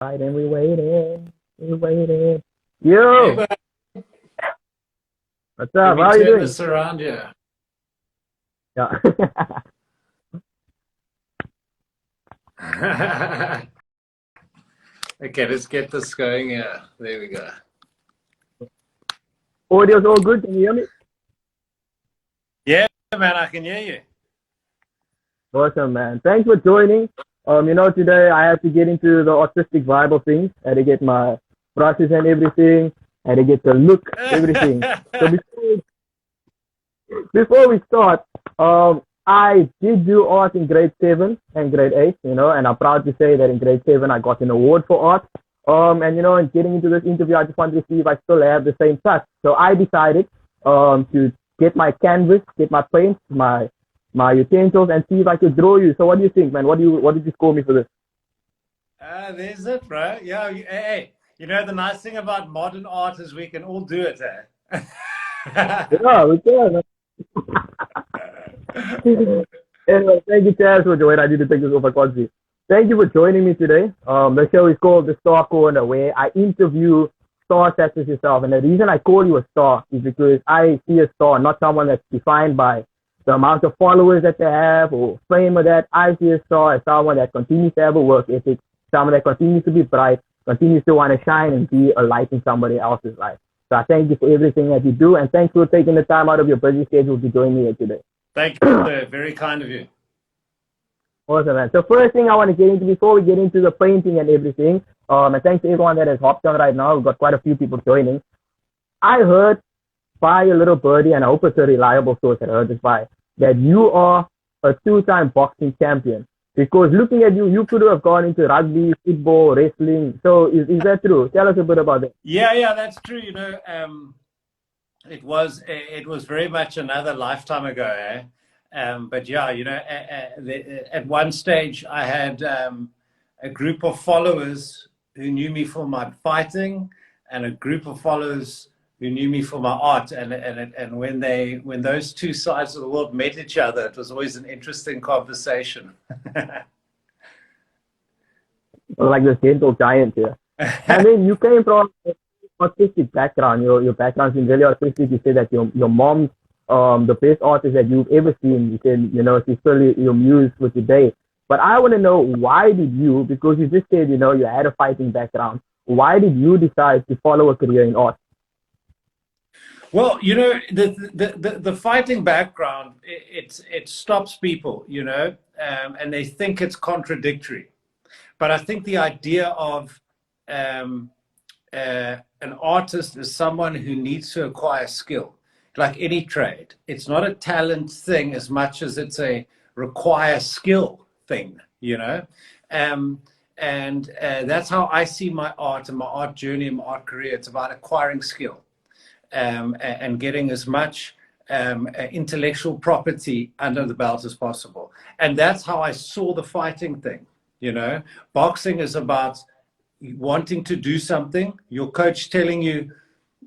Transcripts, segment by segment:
Right, and we waiting. We waiting. Hey, Yo, but what's let up? How me are you turn doing? this around here. Yeah. Okay, let's get this going here. There we go. Audio's all good. Can you hear me? Yeah, man, I can hear you. Awesome, man. Thanks for joining. Today I have to get into the autistic vibe of things. I had to get my process and everything. I had to get the look, everything. So before we start, I did do art in grade 7 and grade 8, and I'm proud to say that in grade 7 I got an award for art. And getting into this interview, I just wanted to see if I still have the same touch. So I decided to get my canvas, get my paints, my utensils, and see if I could draw you. So what do you think, man? What did you score me for this? There's it, bro. Yeah, hey, you know the nice thing about modern art is we can all do it, eh? Yeah, we can. Anyway, thank you, Chaz, for joining. I need to take this over Quancy. Thank you for joining me today. The show is called The Star Corner, where I interview stars such as yourself. And the reason I call you a star is because I see a star, not someone that's defined by the amount of followers that they have or fame or that. I see a star as someone that continues to have a work ethic, someone that continues to be bright, continues to want to shine and be a light in somebody else's life. So I thank you for everything that you do, and thanks for taking the time out of your busy schedule to join me here today. Thank you, sir. Very kind of you. Awesome, man. So first thing I want to get into before we get into the painting and everything, and thanks to everyone that has hopped on right now. We've got quite a few people joining. I heard by a little birdie, and I hope it's a reliable source that I heard this by, that you are a two-time boxing champion. Because looking at you, you could have gone into rugby, football, wrestling. So is that true? Tell us a bit about that. Yeah, that's true. It was very much another lifetime ago, eh? But yeah, at one stage I had a group of followers who knew me for my fighting, and a group of followers who knew me for my art. And when those two sides of the world met each other, it was always an interesting conversation. Like the gentle giant here. I mean, you came from an artistic background. Your background's been really artistic. You said that your mom's the best artist that you've ever seen. You said, she's still your muse for today. But I want to know, why did you, because you just said, you had a fighting background, why did you decide to follow a career in art? Well, the fighting background, it stops people, and they think it's contradictory. But I think the idea of an artist is someone who needs to acquire skill, like any trade. It's not a talent thing as much as it's a require skill thing. And that's how I see my art and my art journey and my art career. It's about acquiring skill, and getting as much intellectual property under the belt as possible. And that's how I saw the fighting thing. Boxing is about wanting to do something, your coach telling you,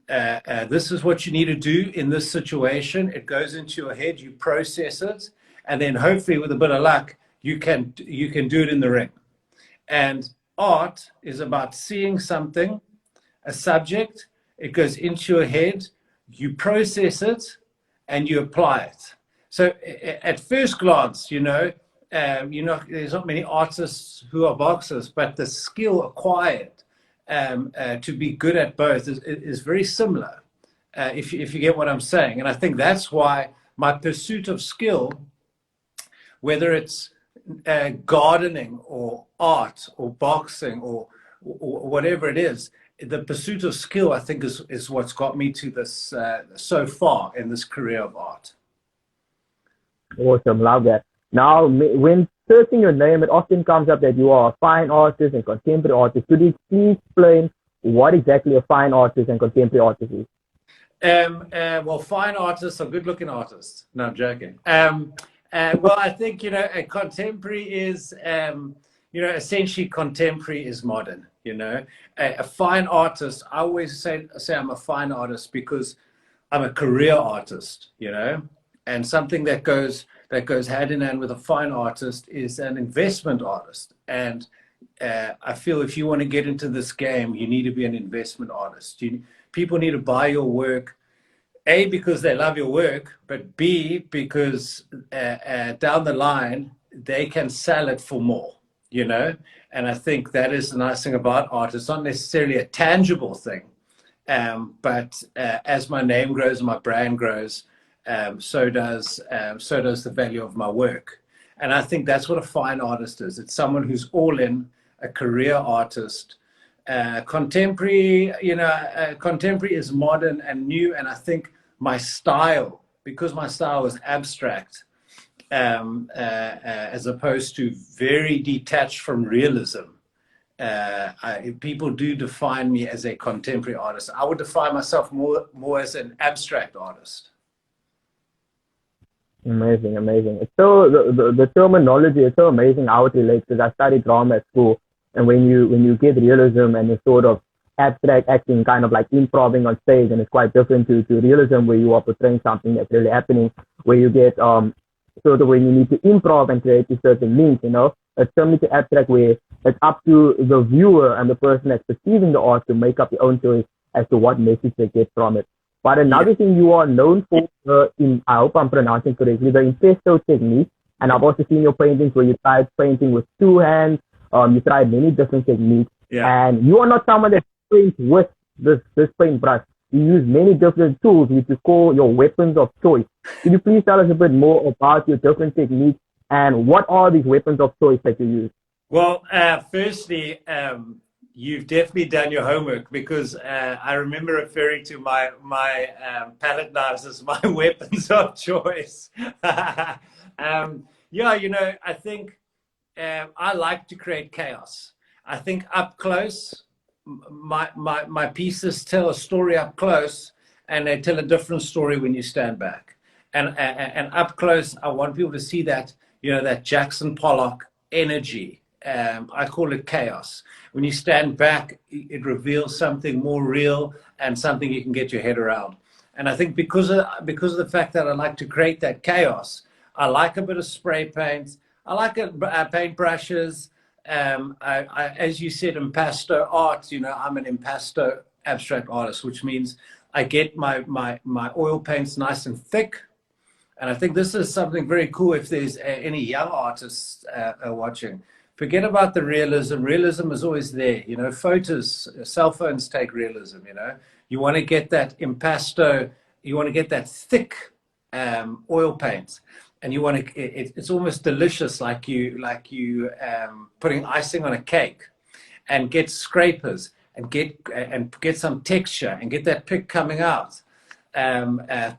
this is what you need to do in this situation. It goes into your head, you process it, and then hopefully with a bit of luck, you can do it in the ring. And art is about seeing something, a subject, it goes into your head, you process it, and you apply it. So at first glance, there's not many artists who are boxers, but the skill acquired to be good at both is very similar, if you get what I'm saying. And I think that's why my pursuit of skill, whether it's gardening or art or boxing or whatever it is, the pursuit of skill, I think, is what's got me to this so far in this career of art. Awesome, love that. Now, when searching your name, it often comes up that you are a fine artist and contemporary artist. Could you please explain what exactly a fine artist and contemporary artist is? Well, fine artists are good-looking artists. No, I'm joking. Well, I think a contemporary is, essentially contemporary is modern. A fine artist. I always say I'm a fine artist because I'm a career artist. And something that goes hand in hand with a fine artist is an investment artist. And I feel if you want to get into this game, you need to be an investment artist. People need to buy your work, A, because they love your work, but B, because down the line, they can sell it for more, you know? And I think that is the nice thing about art. It's not necessarily a tangible thing, but as my name grows and my brand grows, so does the value of my work. And I think that's what a fine artist is. It's someone who's all in, a career artist. Contemporary, contemporary is modern and new, and I think my style, because my style is abstract, as opposed to very detached from realism. People do define me as a contemporary artist. I would define myself more as an abstract artist. Amazing, amazing. It's so the terminology is so amazing how it relates, because I studied drama at school, and when you get realism and it's sort of abstract acting, kind of like improving on stage, and it's quite different to realism where you are portraying something that's really happening, where you get sort of when you need to improv and create a certain link, you know. It's similar to abstract where it's up to the viewer and the person that's perceiving the art to make up their own choice as to what message they get from it. But another thing you are known for, I hope I'm pronouncing correctly, the impasto technique. And I've also seen your paintings where you tried painting with two hands. You tried many different techniques. Yeah. And you are not someone that paints with this paintbrush. You use many different tools, which you call your weapons of choice. Can you please tell us a bit more about your different techniques and what are these weapons of choice that you use? Well, firstly, you've definitely done your homework, because I remember referring to my palette knives as my weapons of choice. Yeah, you know, I think I like to create chaos. I think up close, my pieces tell a story up close, and they tell a different story when you stand back. And up close, I want people to see that, you know, that Jackson Pollock energy. I call it chaos. When you stand back, it reveals something more real and something you can get your head around. And I think because of the fact that I like to create that chaos, I like a bit of spray paint. I like paint brushes. As you said, impasto art. You know, I'm an impasto abstract artist, which means I get my oil paints nice and thick. And I think this is something very cool if there's any young artists watching. Forget about the realism. Realism is always there. You know, photos, cell phones take realism, you know. You want to get that impasto, you want to get that thick oil paint. And you want to, it's almost delicious, like you putting icing on a cake, and get scrapers and get some texture and get that pick coming out.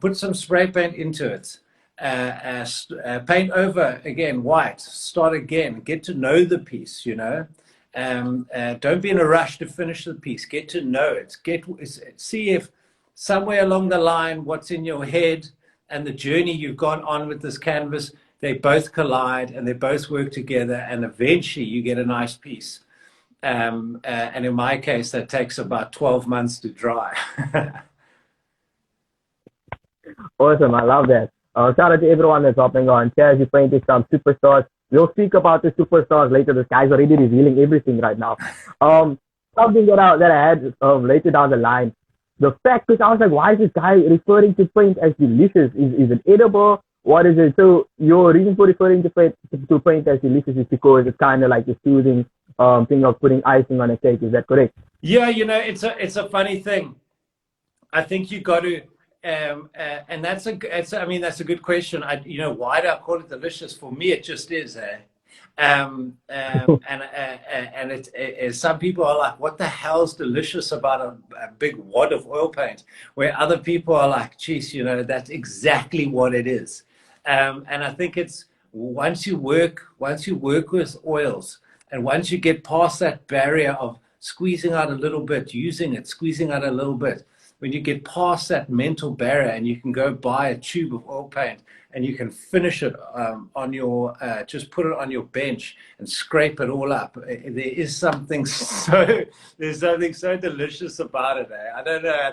Put some spray paint into it. Paint over again white, start again, get to know the piece, you know. Don't be in a rush to finish the piece. Get to know it. See if somewhere along the line what's in your head and the journey you've gone on with this canvas, they both collide and they both work together, and eventually you get a nice piece. And in my case, that takes about 12 months to dry. Awesome, I love that. Shout out to everyone that's hopping on. Chaz, you painted some superstars. We'll speak about the superstars later. This guy's already revealing everything right now. Something that I had later down the line. The fact, because I was like, why is this guy referring to paint as delicious? Is it edible? What is it? So your reason for referring to paint as delicious is because it's kind of like a soothing thing of putting icing on a cake. Is that correct? Yeah, you know, it's a funny thing. I think you got to. And that's a good question. You know, why do I call it delicious? For me, it just is. And some people are like, what the hell's delicious about a big wad of oil paint? Where other people are like, geez, you know, that's exactly what it is. And I think it's once you work with oils, and once you get past that barrier of squeezing out a little bit, squeezing out a little bit, when you get past that mental barrier and you can go buy a tube of oil paint and you can finish it on your, just put it on your bench and scrape it all up. There's something so delicious about it. I don't know. I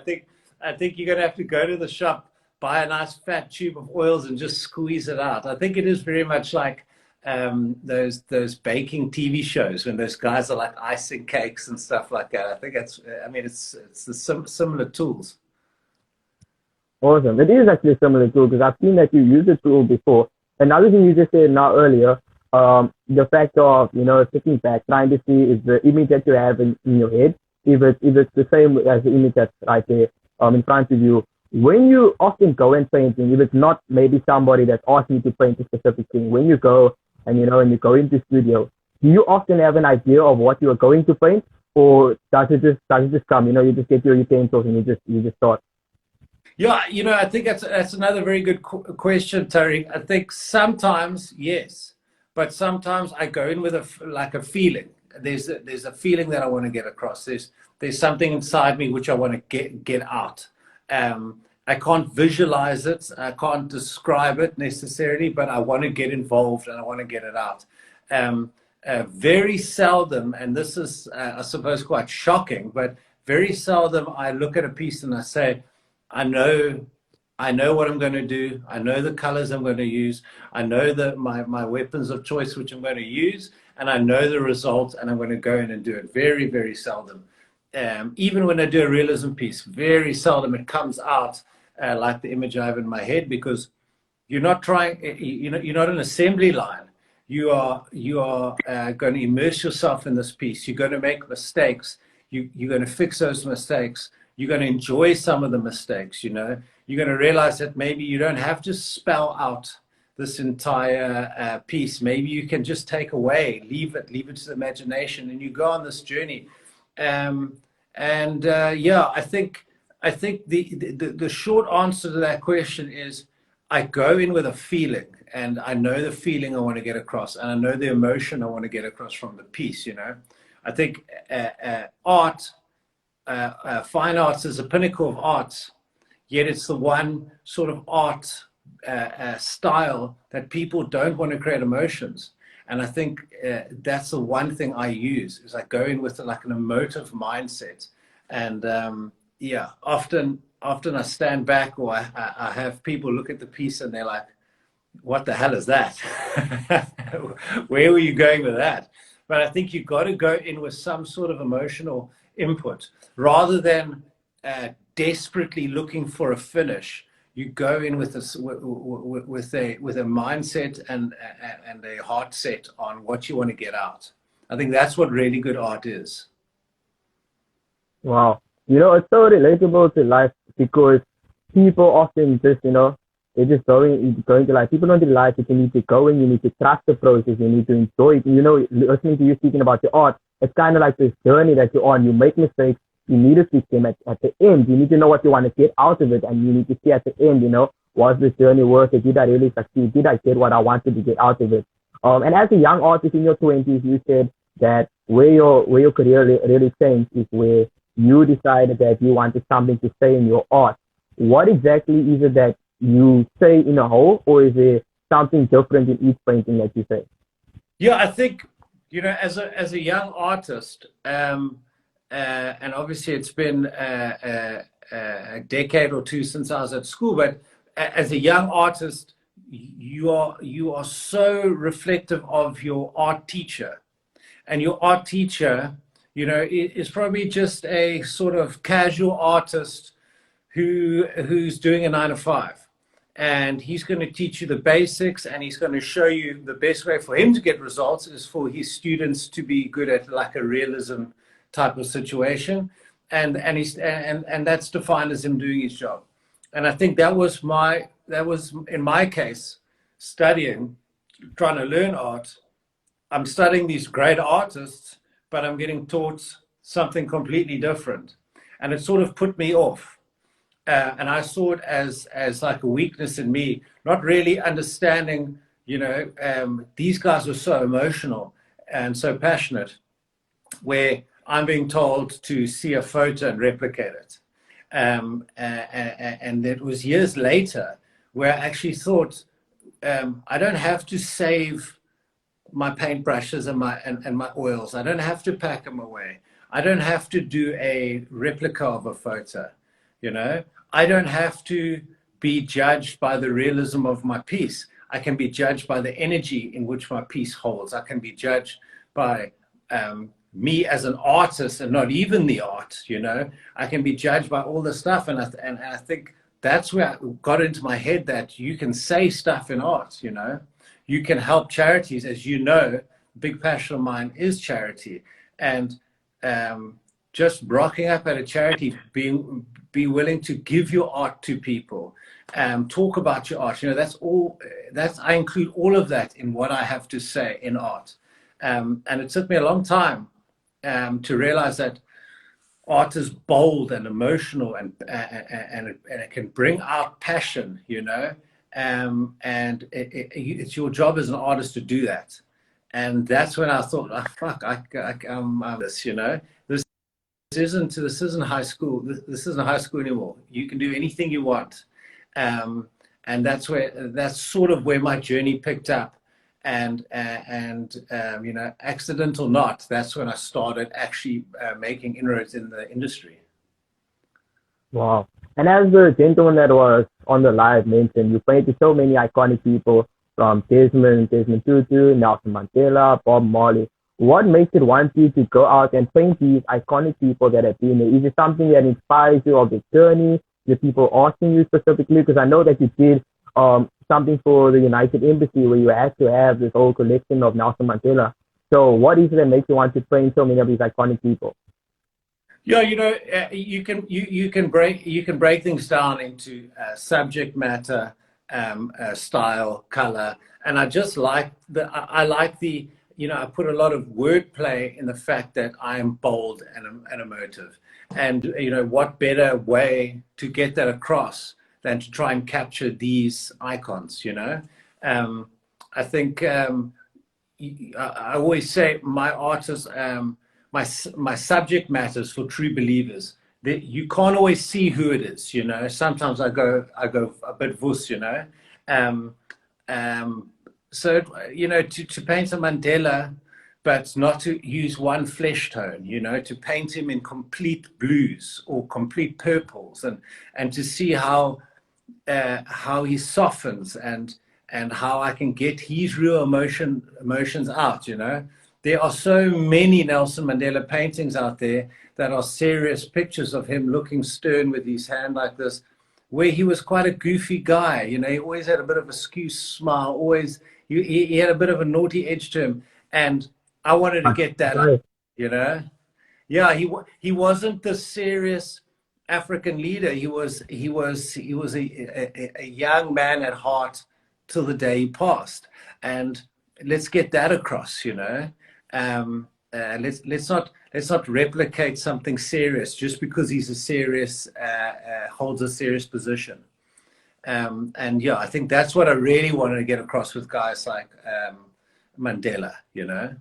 think you're going to have to go to the shop, buy a nice fat tube of oils and just squeeze it out. I think it is very much like those baking TV shows when those guys are like icing cakes and stuff like that. I think I mean, it's the similar tools. Awesome. It is actually similar tool because I've seen that you use the tool before. Another thing you just said now earlier, the fact of, sitting back, trying to see is the image that you have in your head, if it's the same as the image that's right there in front of you. When you often go and painting, if it's not maybe somebody that's asking you to paint a specific thing, when you go and you go into studio, do you often have an idea of what you are going to paint, or does it just come? You just get your utensils and you just start. Yeah, I think that's another very good question, Tariq. I think sometimes yes, but sometimes I go in with a feeling. There's a feeling that I want to get across. There's something inside me which I want to get out. I can't visualize it. I can't describe it necessarily, but I want to get involved and I want to get it out. Very seldom, and this is, I suppose, quite shocking, but very seldom I look at a piece and I say, I know what I'm going to do. I know the colors I'm going to use. I know my weapons of choice which I'm going to use, and I know the result, and I'm going to go in and do it. Very, very seldom. Even when I do a realism piece, very seldom it comes out like the image I have in my head, because you're not trying. You're not an assembly line. You are going to immerse yourself in this piece. You're going to make mistakes. You're going to fix those mistakes. You're going to enjoy some of the mistakes. You're going to realize that maybe you don't have to spell out this entire piece. Maybe you can just take away, leave it to the imagination, and you go on this journey. Yeah, I think the short answer to that question is I go in with a feeling, and I know the feeling I want to get across, and I know the emotion I want to get across from the piece. I think art. Fine arts is a pinnacle of arts, yet it's the one sort of art style that people don't want to create emotions. And I think that's the one thing I use, is I go in with like an emotive mindset. And yeah, often I stand back, or I have people look at the piece and they're like, what the hell is that? Where were you going with that? But I think you've got to go in with some sort of emotional input rather than desperately looking for a finish. You go in with a mindset and a heart set on what you want to get out. I think that's what really good art is. Wow. It's so relatable to life, because people often just, they're just going to life. People don't realize that you need to go in, you need to trust the process, you need to enjoy it. Listening to you speaking about your art, it's kind of like this journey that you're on. You make mistakes, you need to fix them at the end. You need to know what you want to get out of it, and you need to see at the end, was this journey worth it? Did I really succeed? Did I get what I wanted to get out of it? And as a young artist in your 20s, you said that where your career really changed is where you decided that you wanted something to say in your art. What exactly is it that you say in a whole, or is there something different in each painting that you say? Yeah, I think, as a young artist, and obviously it's been a decade or two since I was at school, but as a young artist, you are so reflective of your art teacher, and your art teacher, is probably just a sort of casual artist who's doing a 9 to 5. And he's going to teach you the basics, and he's going to show you the best way for him to get results is for his students to be good at like a realism type of situation. And that's defined as him doing his job. And I think that was in my case, studying, trying to learn art. I'm studying these great artists, but I'm getting taught something completely different. And it sort of put me off. And I saw it as like a weakness in me, not really understanding, these guys were so emotional and so passionate, where I'm being told to see a photo and replicate it. And it was years later where I actually thought, I don't have to save my paintbrushes and my oils. I don't have to pack them away. I don't have to do a replica of a photo. I don't have to be judged by the realism of my piece. I can be judged by the energy in which my piece holds. I can be judged by me as an artist and not even the art, you know. I can be judged by all the stuff. And I think that's where I got into my head that you can say stuff in art, you know. You can help charities, as you know, big passion of mine is charity. And just rocking up at a charity, be willing to give your art to people, talk about your art. You know, that's all. I include all of that in what I have to say in art. And it took me a long time to realize that art is bold and emotional, and it can bring out passion. You know, and it's your job as an artist to do that. And that's when I thought, oh, fuck, I'm this. You know, this isn't high school. This isn't high school anymore. You can do anything you want. And that's sort of where my journey picked up. And you know, accident or not, that's when I started actually making inroads in the industry. Wow. And as the gentleman that was on the live mentioned, you painted so many iconic people from Desmond Tutu, Nelson Mandela, Bob Marley. What makes it want you to go out and paint these iconic people that have been there? Is it something that inspires you of the journey? The people asking you specifically? Because I know that you did something for the United Embassy where you had to have this whole collection of Nelson Mandela. So what is it that makes you want to paint so many of these iconic people? Yeah, you know, you can break things down into subject matter, style, color, and I just like I like the, you know, I put a lot of wordplay in the fact that I am bold and emotive, and you know, what better way to get that across than to try and capture these icons, you know. I think I always say my artists, my subject matters for true believers. That you can't always see who it is, you know. Sometimes I go a bit vuss, you know. So you know, to paint a Mandela, but not to use one flesh tone, you know, to paint him in complete blues or complete purples, and to see how he softens and how I can get his real emotions out, you know. There are so many Nelson Mandela paintings out there that are serious pictures of him looking stern with his hand like this, where he was quite a goofy guy, you know. He always had a bit of a skew smile, always he had a bit of a naughty edge to him, and I wanted to get that up, you know. Yeah, he wasn't the serious African leader. He was a young man at heart till the day he passed, and let's get that across, you know. Let's not replicate something serious just because he's a serious holds a serious position. And yeah, I think that's what I really wanted to get across with guys like Mandela, you know.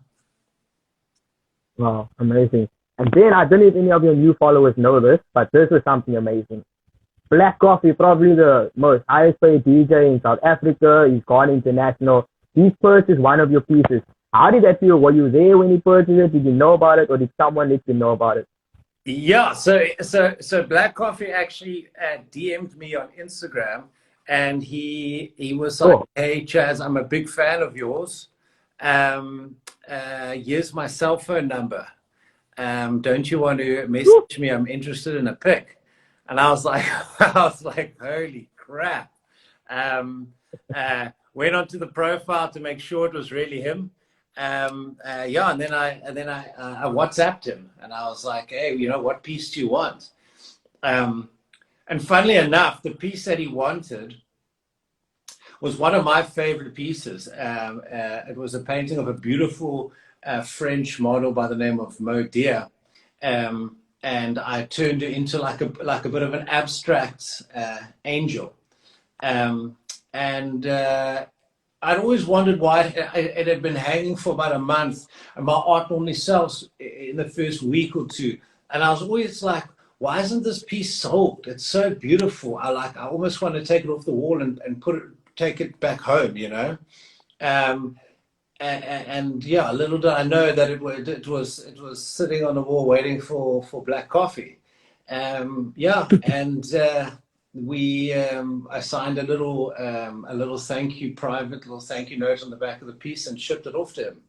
Wow, amazing. And then I don't know if any of your new followers know this, but this is something amazing. Black Coffee, probably the most highest paid DJ in South Africa. He's gone international. He's purchased one of your pieces. How did that feel? Were you there when he purchased it? Did you know about it, or did someone let you know about it? Yeah, so Black Coffee actually DM'd me on Instagram, and he was like, "Hey Chaz, I'm a big fan of yours. Here's my cell phone number. Don't you want to message me? I'm interested in a pic." And I was like, holy crap. Went onto the profile to make sure it was really him. Yeah, and then I WhatsApped him, and I was like, "Hey, you know, what piece do you want?" And funnily enough, the piece that he wanted was one of my favorite pieces. It was a painting of a beautiful French model by the name of Mo Deer, and I turned it into like a bit of an abstract angel, and I'd always wondered why it had been hanging for about a month, and my art normally sells in the first week or two. And I was always like, why isn't this piece sold? It's so beautiful. I almost want to take it off the wall and take it back home, you know. And yeah, little did I know that it was sitting on the wall waiting for Black Coffee. Yeah, and I signed a little thank you, private little thank you note on the back of the piece and shipped it off to him.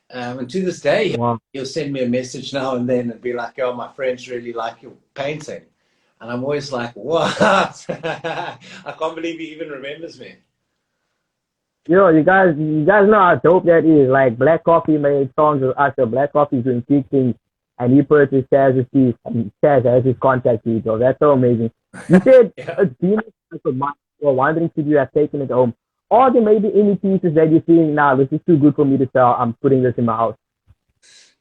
And to this day, Wow. he'll send me a message now and then and be like, "Oh, my friends really like your painting," and I'm always like, "What?" I can't believe he even remembers me. Yo, you guys know how dope that is. Like Black Coffee made songs with us, so Black Coffee's doing big things, and he purchased Chaz's piece, and Chaz has his contact details. That's so amazing. You said Yeah. a demon like a mind or wandering to you have taken it home. Or there may be any pieces that you're seeing now, this is too good for me to sell. I'm putting this in my house.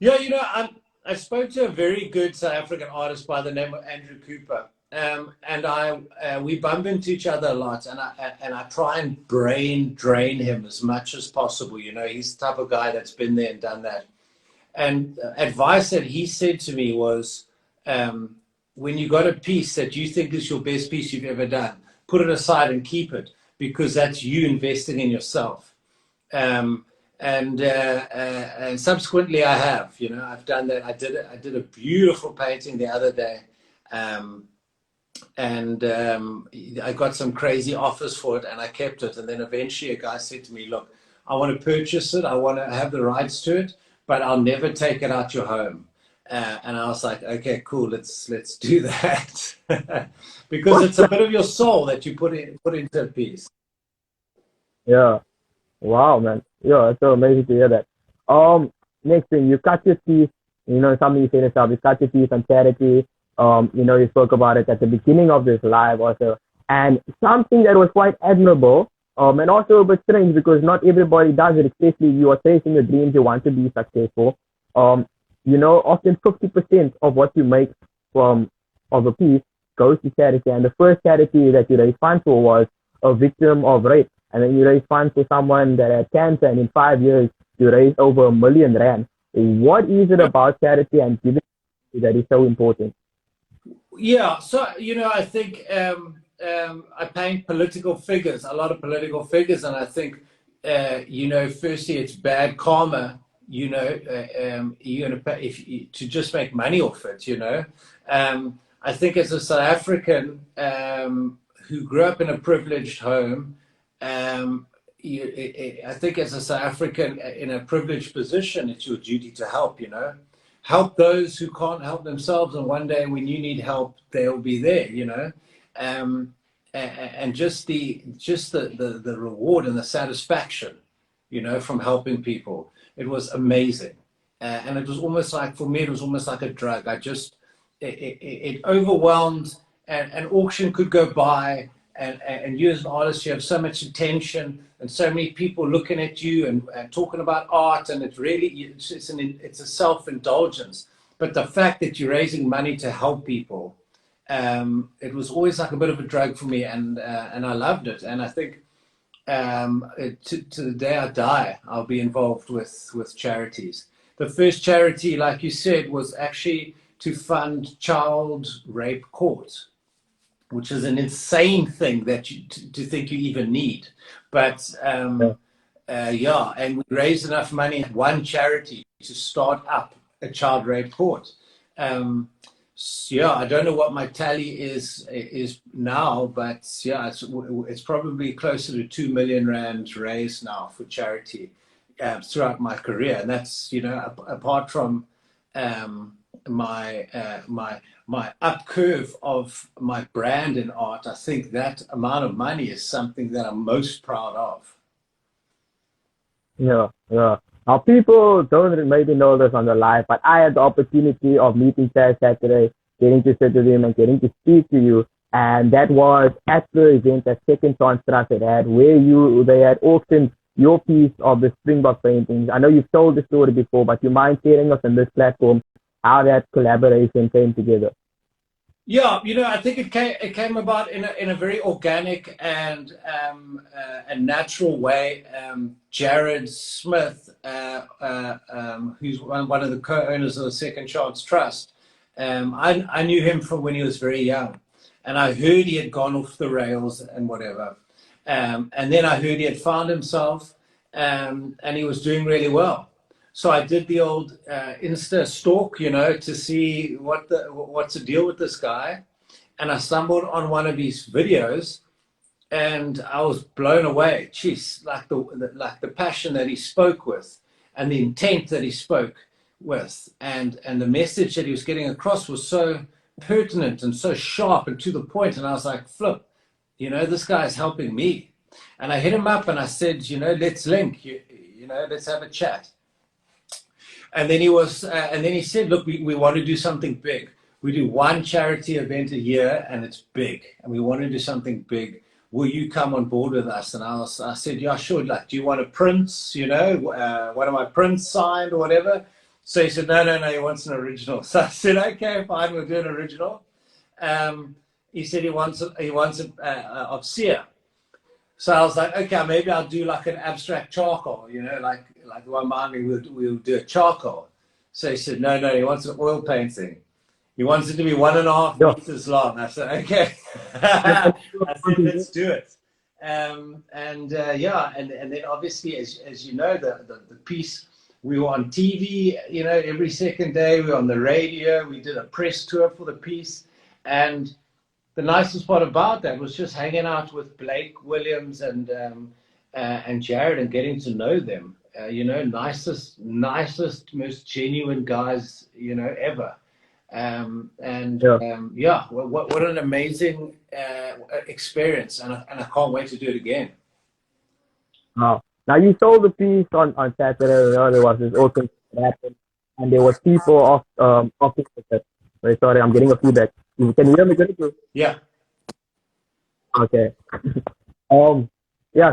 Yeah, I spoke to a very good South African artist by the name of Andrew Cooper, and we bump into each other a lot, and I try and brain drain him as much as possible. You know, he's the type of guy that's been there and done that. And advice that he said to me was, when you got a piece that you think is your best piece you've ever done, put it aside and keep it because that's you investing in yourself. Um, and subsequently, I have. You know, I've done that. I did a beautiful painting the other day, um, and I got some crazy offers for it, and I kept it. And then eventually, a guy said to me, "Look, I want to purchase it. I want to have the rights to it, but I'll never take it out your home." And I was like, "Okay, cool. Let's do that," because it's a bit of your soul that you put into a piece. Yeah. Wow, man. Yeah, it's so amazing to hear that. Next thing, you cut your teeth. You know, something you said yourself. You cut your teeth on charity. You know, you spoke about it at the beginning of this live also, and something that was quite admirable. And also a bit strange because not everybody does it. Especially you are chasing your dreams. You want to be successful. Um, you know, often 50% of what you make from of a piece goes to charity. And the first charity that you raised funds for was a victim of rape, and then you raise funds for someone that had cancer, and in 5 years you raised over R1 million. What is it about charity and giving that is so important? Yeah, so I think I paint political figures, a lot of political figures, and I think firstly, it's bad karma. You're gonna pay to just make money off it. I think as a South African who grew up in a privileged home, I think as a South African in a privileged position, it's your duty to help. Help those who can't help themselves, and one day when you need help they'll be there. And just the reward and the satisfaction from helping people, it was amazing. And it was almost like, for me, it was almost like a drug. It overwhelmed. And an auction could go by, and you as an artist, you have so much attention and so many people looking at you and talking about art, and it's a self-indulgence. But the fact that you're raising money to help people, it was always like a bit of a drug for me, and I loved it. And I think to the day I die, I'll be involved with charities. The first charity, like you said, was actually to fund child rape court, which is an insane thing that to think you even need. But Yeah. yeah, and we raised enough money at one charity to start up a child rape court. Um, yeah, I don't know what my tally is now, but yeah, it's probably closer to 2 million rand raised now for charity throughout my career, and that's apart from my up curve of my brand in art. I think that amount of money is something that I'm most proud of. Yeah, yeah. Now people don't maybe know this on the live, but I had the opportunity of meeting Chaz Saturday, getting to sit with him and getting to speak to you. And that was at the event that Second Chance Trust had, where they had auctioned your piece of the Springbok paintings. I know you've told the story before, but you mind sharing us on this platform how that collaboration came together? Yeah, I think it came about in a very organic and natural way. Jared Smith, who's one of the co-owners of the Second Chance Trust, I knew him from when he was very young, and I heard he had gone off the rails and whatever, and then I heard he had found himself, and he was doing really well. So I did the old Insta stalk, to see what's the deal with this guy. and I stumbled on one of his videos, and I was blown away. Jeez, like the passion that he spoke with, and the intent that he spoke with, and the message that he was getting across was so pertinent and so sharp and to the point. And I was like, flip, this guy is helping me. And I hit him up and I said, let's link, let's have a chat. And then he said, look, we want to do something big. We do one charity event a year, and it's big, and we want to do something big. Will you come on board with us? And I said, yeah, sure. Like, do you want a print, one of my prints signed or whatever? So he said, no, he wants an original. So I said, okay, fine, we'll do an original. He said he wants of Sia. So I was like, okay, maybe I'll do like an abstract charcoal, like the one behind me, we'll do a charcoal. So he said, no, he wants an oil painting. He wants it to be 1.5 meters long. I said, okay. I said, let's do it. And then obviously, as you know, the piece, we were on TV, every second day. We were on the radio. We did a press tour for the piece. And the nicest part about that was just hanging out with Blake Williams and Jared and getting to know them. Nicest, most genuine guys, ever. What an amazing experience, and I can't wait to do it again. Wow. Now, you sold the piece on Saturday. There was this open that happened, and there was people off the Wait, sorry, I'm getting a feedback. Can you hear me good? Yeah. Okay. So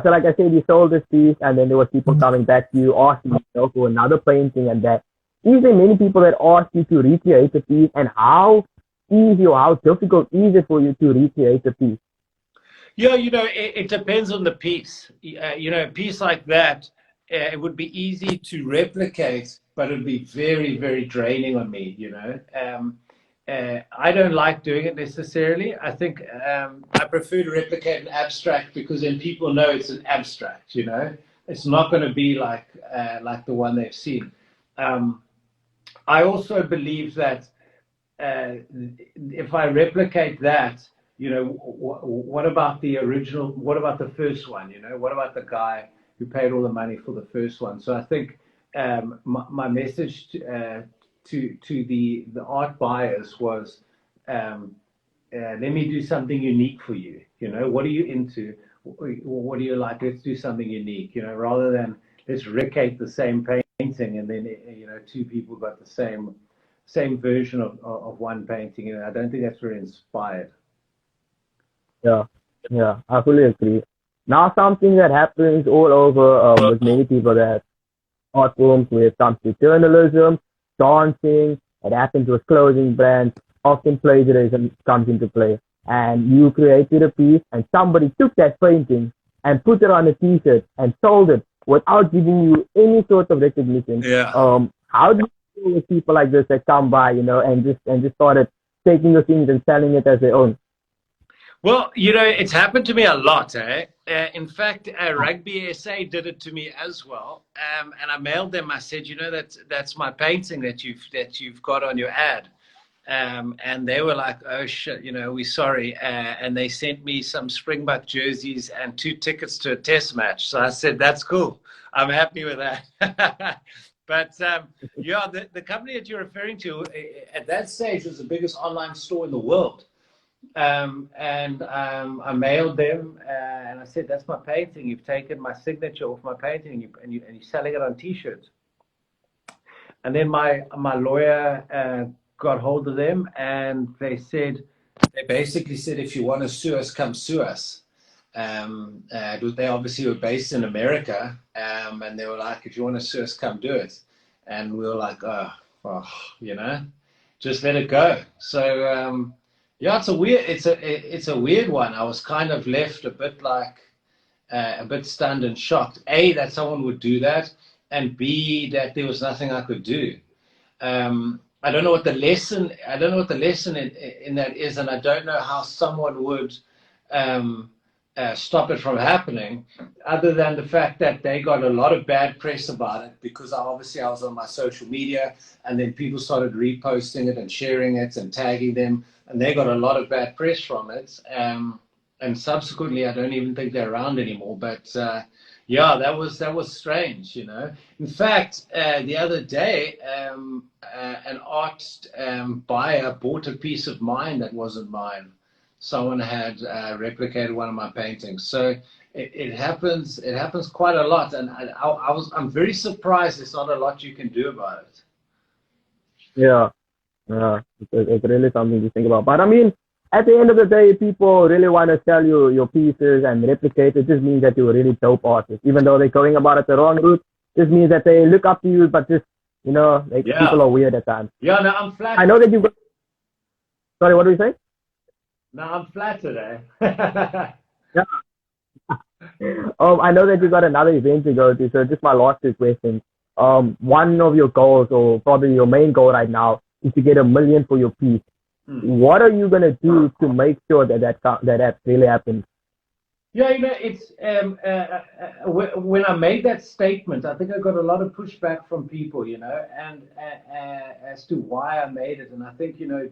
like I said, you sold this piece, and then there was people coming back to you asking for another painting, and that. Is there many people that ask you to recreate the piece, and how easy or how difficult is it for you to recreate the piece? Yeah, it depends on the piece. A piece like that, it would be easy to replicate, but it would be very, very draining on me, I don't like doing it necessarily. I think I prefer to replicate an abstract because then people know it's an abstract, It's not going to be like the one they've seen. I also believe that if I replicate that, what about the original? What about the first one? What about the guy who paid all the money for the first one? So I think my message to the art buyers was, let me do something unique for you. What are you into? What do you like? Let's do something unique. Rather than let's recreate the same painting and then two people got the same version of one painting. I don't think that's very inspired. Yeah, I fully agree. Now, something that happens all over with many people that art forms, when it comes to journalism, dancing, it happens with clothing brands. Often plagiarism comes into play, and you created a piece, and somebody took that painting and put it on a T-shirt and sold it without giving you any sort of recognition. Yeah. How do you deal with people like this that come by, and just started taking the things and selling it as their own? Well, it's happened to me a lot, eh? In fact, Rugby SA did it to me as well, and I mailed them. I said, that's my painting that you've got on your ad, and they were like, oh shit, we're sorry, and they sent me some Springbok jerseys and 2 tickets to a test match. So I said, that's cool. I'm happy with that. But the company that you're referring to at that stage was the biggest online store in the world. I mailed them and I said, that's my painting. You've taken my signature off my painting and you're selling it on T-shirts. And then my lawyer got hold of them, and they basically said, if you want to sue us, come sue us. They obviously were based in America, and they were like, if you want to sue us, come do it. And we were like, just let it go. So it's a weird one. I was kind of left a bit stunned and shocked. A, that someone would do that, and B, that there was nothing I could do. I don't know what the lesson in that is, and I don't know how someone would stop it from happening, other than the fact that they got a lot of bad press about it because I was on my social media, and then people started reposting it and sharing it and tagging them, and they got a lot of bad press from it. And subsequently, I don't even think they're around anymore. But yeah, that was strange, you know. In fact, the other day, an art buyer bought a piece of mine that wasn't mine. Someone had replicated one of my paintings. So it happens. It happens quite a lot, and I'm very surprised. There's not a lot you can do about it. Yeah, yeah, it's really something to think about. But I mean, at the end of the day, people really want to sell you your pieces and replicate. It just means that you're a really dope artist, even though they're going about it the wrong route. Just means that they look up to you, but just like Yeah. people are weird at times. Yeah, no, I'm flattered. I know that you. Sorry, what do you say? No, I'm flattered, eh? Yeah. I know that you got another event to go to, so just my last two questions. One of your goals, or probably your main goal right now, is to get 1 million for your piece. What are you gonna do to make sure that really happens? Yeah, you know, it's when I made that statement, I think I got a lot of pushback from people, you know, and as to why I made it. And I think, you know,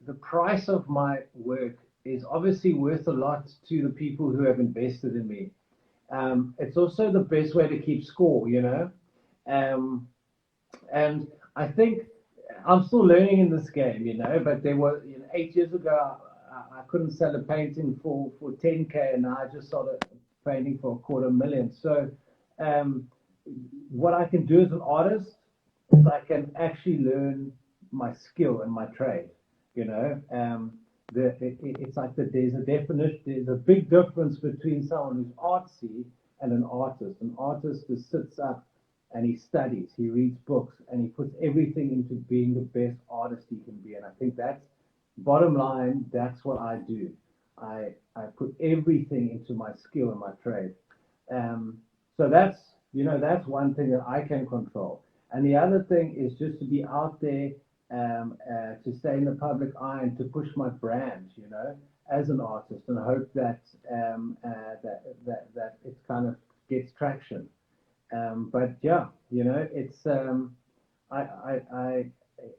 the price of my work is obviously worth a lot to the people who have invested in me. It's also the best way to keep score, you know. And I think I'm still learning in this game, you know. But there was, 8 years ago, I couldn't sell a painting for 10K, and now I just sold a painting for $250,000. So, what I can do as an artist is I can actually learn my skill and my trade. You know, it's like that. There's a definition. There's a big difference between someone who's artsy and an artist. An artist who sits up and he studies, he reads books, and he puts everything into being the best artist he can be. And I think that's bottom line. That's what I do. I put everything into my skill and my trade. So that's one thing that I can control. And the other thing is just to be out there, to stay in the public eye and to push my brand, you know, as an artist, and I hope that that it kind of gets traction. But yeah, you know, it's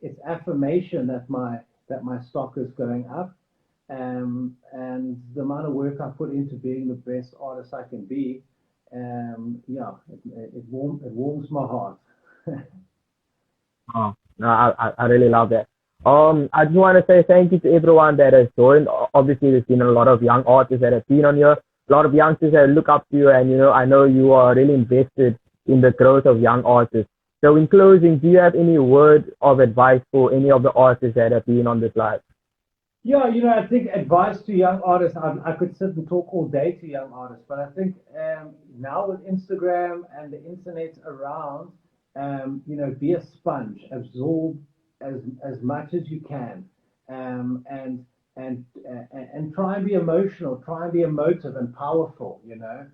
it's affirmation that my stock is going up, and the amount of work I put into being the best artist I can be, yeah, it warms my heart. Oh, no, I really love that. I just want to say thank you to everyone that has joined. Obviously, there's been a lot of young artists that have been on here, a lot of youngsters that look up to you, and I know you are really invested in the growth of young artists. So, in closing, do you have any word of advice for any of the artists that have been on this live? Yeah, you know, I think advice to young artists, I could sit and talk all day to young artists, but I think now with Instagram and the internet around, you know, be a sponge, absorb as much as you can, and try and be emotional, try and be emotive and powerful. You know,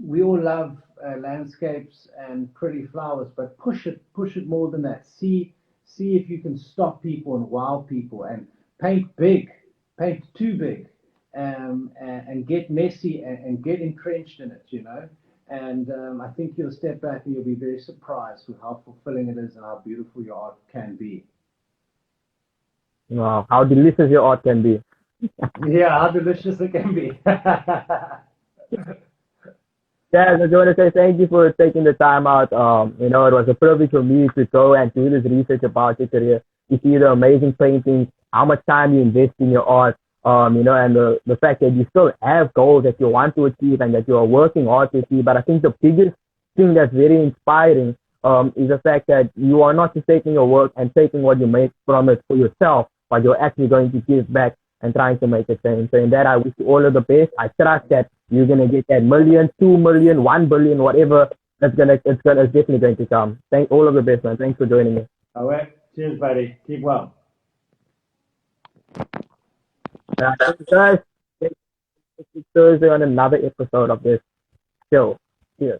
we all love landscapes and pretty flowers, but push it more than that. See if you can stop people and wow people, and paint big, paint too big, and get messy and get entrenched in it, you know. And I think you'll step back and you'll be very surprised with how fulfilling it is and how beautiful your art can be. Wow, how delicious your art can be. Yeah, how delicious it can be. Chaz, I just want to say thank you for taking the time out. It was a privilege for me to go and do this research about your career. You see the amazing paintings, how much time you invest in your art, and the fact that you still have goals that you want to achieve and that you are working hard to achieve. But I think the biggest thing that's very inspiring is the fact that you are not just taking your work and taking what you make from it for yourself, but you're actually going to give back and trying to make a change. So in that, I wish you all of the best. I trust that you're gonna get that 1 million, 2 million, 1 billion, whatever. It's definitely going to come. Thank all of the best, man. Thanks for joining me. All right, cheers, buddy. Keep well. Guys, Thursday on another episode of this show. Cheers.